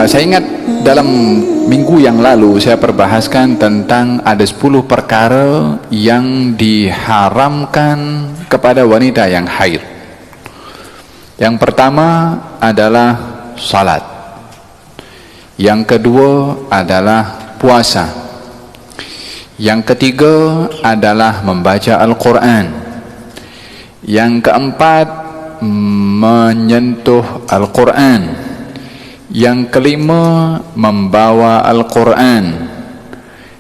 Saya ingat dalam minggu yang lalu saya perbahaskan tentang ada 10 perkara yang diharamkan kepada wanita yang haid. Yang pertama adalah salat. Yang kedua adalah puasa. Yang ketiga adalah membaca Al-Quran. Yang keempat, menyentuh Al-Quran. Yang kelima, membawa Al-Quran.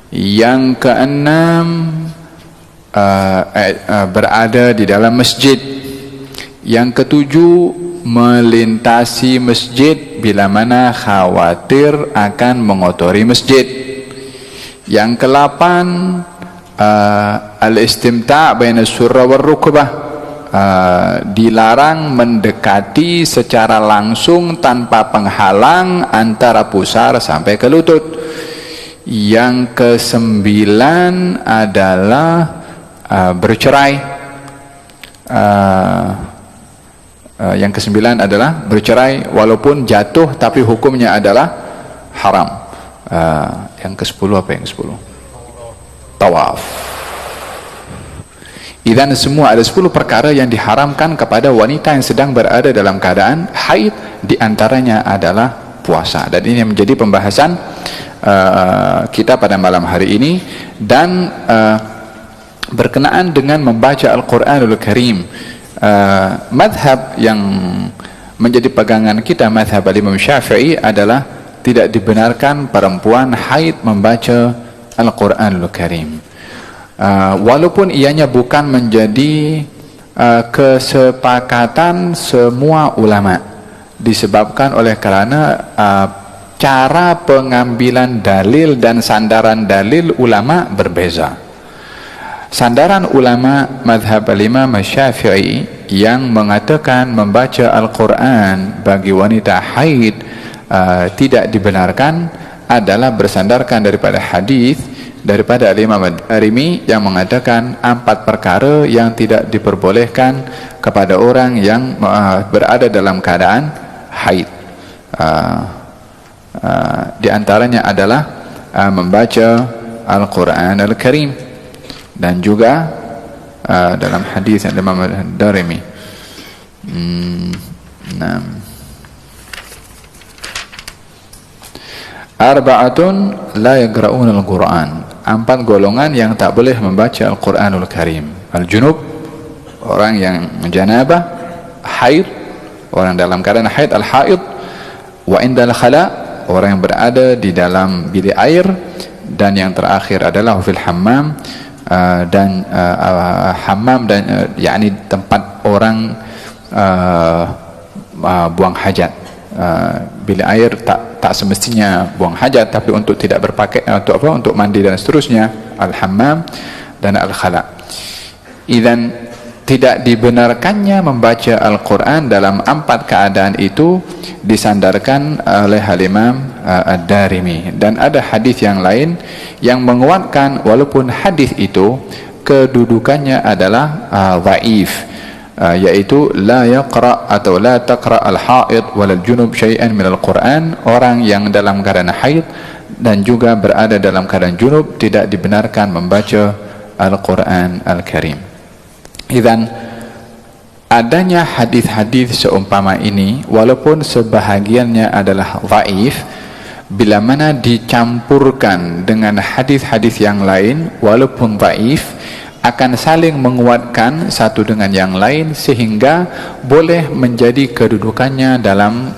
Yang keenam, berada di dalam masjid. Yang ketujuh, melintasi masjid bila mana khawatir akan mengotori masjid. Yang ke-8, al-istimta' baina surra wal rukbah, dilarang mendekati secara langsung tanpa penghalang antara pusar sampai ke lutut. Yang ke-9 adalah bercerai. Yang ke-9 adalah bercerai walaupun jatuh tapi hukumnya adalah haram. Yang ke-10 apa yang ke-10? Tawaf. Dan semua ada 10 perkara yang diharamkan kepada wanita yang sedang berada dalam keadaan haid. Di antaranya adalah puasa. Dan ini menjadi pembahasan kita pada malam hari ini. Dan berkenaan dengan membaca Al-Quranul Karim, madhab yang menjadi pegangan kita, madhab Imam Syafi'i, adalah tidak dibenarkan perempuan haid membaca Al-Quranul Karim. Walaupun ianya bukan menjadi kesepakatan semua ulama, disebabkan oleh karena cara pengambilan dalil dan sandaran dalil ulama berbeza. Sandaran ulama madhab Imam Syafi'i yang mengatakan membaca Al-Quran bagi wanita haid tidak dibenarkan adalah bersandarkan daripada hadis daripada Imam Ad-Darimi yang mengatakan 4 perkara yang tidak diperbolehkan kepada orang yang berada dalam keadaan haid. Di antaranya adalah membaca Al-Quran Al-Karim, dan juga dalam hadis Imam Ad-Darimi. Arba'atun la yaqra'una al-Quran. 4 golongan yang tak boleh membaca Al-Quranul Karim. Al-junub, orang yang janabah, haid, orang dalam keadaan haid, al-haid, wa indal khala, orang yang berada di dalam bilik air, dan yang terakhir adalah fil hammam, dan hammam dan yakni tempat orang buang hajat. Bilik air tak semestinya buang hajat, tapi untuk tidak berpakaian, untuk apa? Untuk mandi dan seterusnya. Al-hammam dan al-khala. Idzan tidak dibenarkannya membaca Al-Quran dalam 4 keadaan itu disandarkan oleh Imam Ad-Darimi. Dan ada hadis yang lain yang menguatkan, walaupun hadis itu kedudukannya adalah dhaif, yaitu la yaqra atau la taqra al-haid wal junub syai'an min al-Quran. Orang yang dalam keadaan haid dan juga berada dalam keadaan junub tidak dibenarkan membaca Al-Quran Al-Karim. Idzan adanya hadis-hadis seumpama ini, walaupun sebahagiannya adalah dhaif, bila mana dicampurkan dengan hadis-hadis yang lain walaupun dhaif, akan saling menguatkan satu dengan yang lain, sehingga boleh menjadi kedudukannya dalam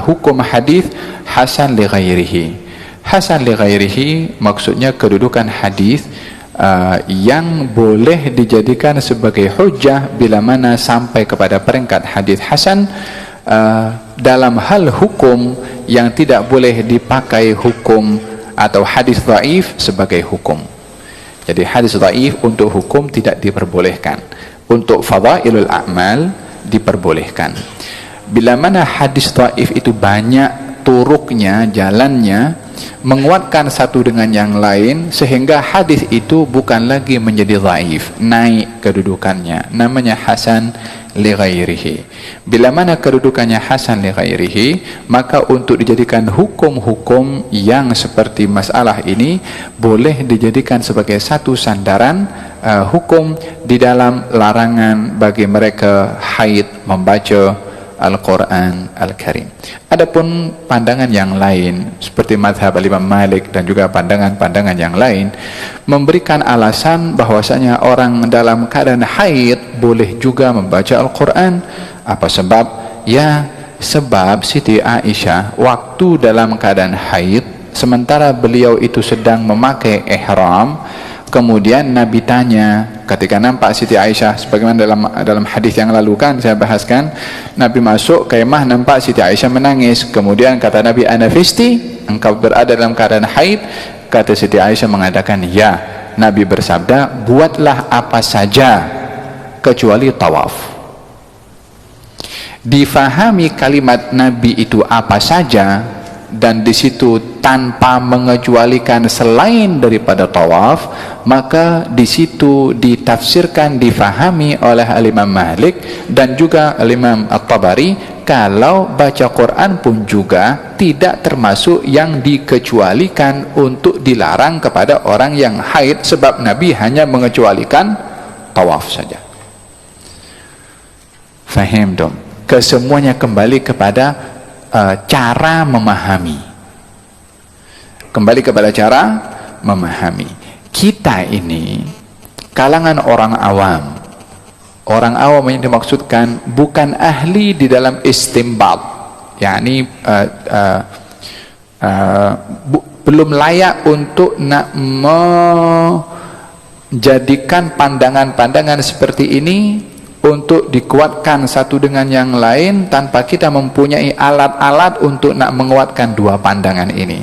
hukum hadis hasan li ghairihi. Hasan li ghairihi maksudnya kedudukan hadis yang boleh dijadikan sebagai hujjah bila mana sampai kepada peringkat hadis hasan dalam hal hukum yang tidak boleh dipakai hukum atau hadis dhaif sebagai hukum. Jadi hadis dhaif untuk hukum tidak diperbolehkan, untuk fadailul a'mal diperbolehkan. Bila mana hadis dhaif itu banyak turuknya, jalannya menguatkan satu dengan yang lain, sehingga hadis itu bukan lagi menjadi dhaif, naik kedudukannya, namanya hasan li ghairihi. Bila mana kedudukannya hasan li ghairihi, maka untuk dijadikan hukum-hukum yang seperti masalah ini boleh dijadikan sebagai satu sandaran hukum di dalam larangan bagi mereka haid membaca Al-Quran Al-Karim. Adapun pandangan yang lain seperti mazhab Imam Malik dan juga pandangan-pandangan yang lain memberikan alasan bahwasanya orang dalam keadaan haid boleh juga membaca Al-Quran. Apa sebab? Ya, sebab Siti Aisyah waktu dalam keadaan haid, sementara beliau itu sedang memakai ihram, kemudian Nabi tanya, ketika nampak Siti Aisyah, sebagaimana dalam hadis yang lalu kan saya bahaskan, Nabi masuk kemah nampak Siti Aisyah menangis, kemudian kata Nabi, anafisti, engkau berada dalam keadaan haid? Kata Siti Aisyah mengatakan ya. Nabi bersabda, buatlah apa saja kecuali tawaf. Difahami kalimat Nabi itu apa saja, dan di situ tanpa mengecualikan selain daripada tawaf, maka di situ ditafsirkan, difahami oleh Imam Malik dan juga Imam At-Tabari, kalau baca Quran pun juga tidak termasuk yang dikecualikan untuk dilarang kepada orang yang haid, sebab Nabi hanya mengecualikan tawaf saja. Fahim dong? Kesemuanya kembali kepada cara memahami, kembali kepada cara memahami. Kita ini kalangan orang awam yang dimaksudkan bukan ahli di dalam istimbat, yakni belum layak untuk nak menjadikan pandangan-pandangan seperti ini untuk dikuatkan satu dengan yang lain tanpa kita mempunyai alat-alat untuk nak menguatkan dua pandangan ini.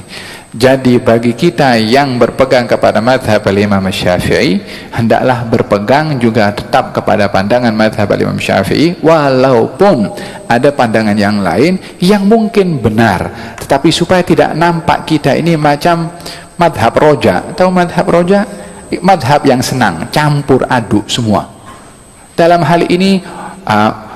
Jadi bagi kita yang berpegang kepada mazhab Imam Syafi'i, hendaklah berpegang juga tetap kepada pandangan mazhab Imam Syafi'i, walaupun ada pandangan yang lain yang mungkin benar, tetapi supaya tidak nampak kita ini macam mazhab roja. Tahu mazhab roja? Mazhab yang senang campur aduk semua. Dalam hal ini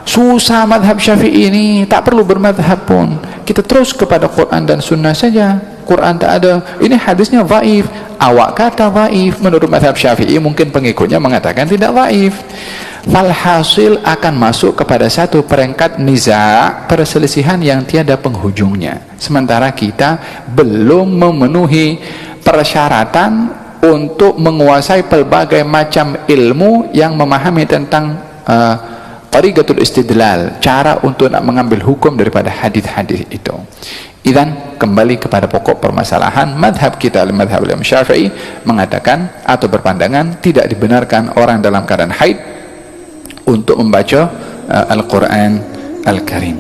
susah mazhab Syafi'i ini, tak perlu bermadhab pun, kita terus kepada Quran dan Sunnah saja. Quran tak ada, ini hadisnya dhaif, awak kata dhaif, menurut mazhab Syafi'i mungkin pengikutnya mengatakan tidak dhaif. Falhasil akan masuk kepada satu peringkat niza', perselisihan yang tiada penghujungnya, sementara kita belum memenuhi persyaratan untuk menguasai pelbagai macam ilmu yang memahami tentang tariqatul istidlal, cara untuk nak mengambil hukum daripada hadis-hadis itu. Idzan, kembali kepada pokok permasalahan, madhab kita, madhab Imam Syafi'i mengatakan atau berpandangan tidak dibenarkan orang dalam keadaan haid untuk membaca Al-Quran Al-Karim.